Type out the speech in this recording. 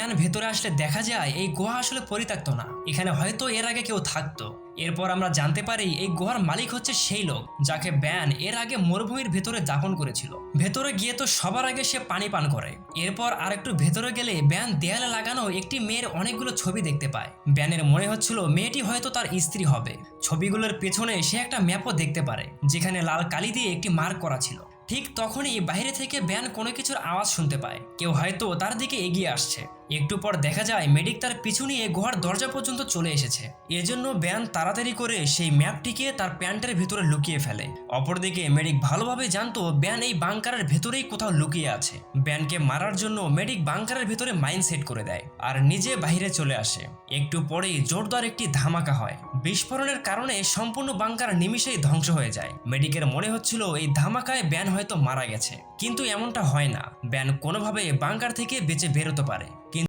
Ban ভেতরে আসলে দেখা যায় এই গুহা আসলে পরিত্যক্ত না, এখানে হয়তো এর আগে কেউ থাকতো। এরপর আমরা জানতে পারি এই গুহার মালিক হচ্ছে সেই লোক যাকে ব্যান এর আগে মরুভূমির ভেতরে দাফন করেছিল। ভেতরে গিয়ে তো সবার আগে সে পানি পান করে। এরপর আর একটু ভেতরে গেলে ব্যান দেয়ালে লাগানো একটি মেয়ের অনেকগুলো ছবি দেখতে পায়। ব্যানের মনে হচ্ছিল মেয়েটি হয়তো তার স্ত্রী হবে। ছবিগুলোর পেছনে সে একটা ম্যাপও দেখতে পারে যেখানে লাল কালি দিয়ে একটি মার্ক করা ছিল। ঠিক তখনই বাইরে থেকে ব্যান কোনো কিছুর আওয়াজ শুনতে পায়, কেউ হয়তো তার দিকে এগিয়ে আসছে। একটু পর দেখা যায় মেডিক তার পিছু নিয়ে গুহার দরজা পর্যন্ত চলে এসেছে। এজন্য ব্যান তাড়াতাড়ি করে সেই ম্যাপটিকে তার প্যান্টের ভিতরে লুকিয়ে ফেলে। অপরদিকে মেডিক ভালোভাবে জানতো ব্যান এই বাংকারের ভেতরেই কোথাও লুকিয়ে আছে। ব্যানকে মারার জন্য মেডিক বাংকারের ভেতরে মাইন সেট করে দেয় আর নিজে বাইরে চলে আসে। একটু পরেই জোরদার একটি ধামাকা হয়। বিস্ফোরণের কারণে সম্পূর্ণ বাংকার নিমিষেই ধ্বংস হয়ে যায়। মেডিকের মনে হচ্ছিল এই ধামাকায় ব্যান হয়তো মারা গেছে, কিন্তু এমনটা হয় না। ব্যান কোনোভাবে বাংকার থেকে বেঁচে বেরোতে পারে।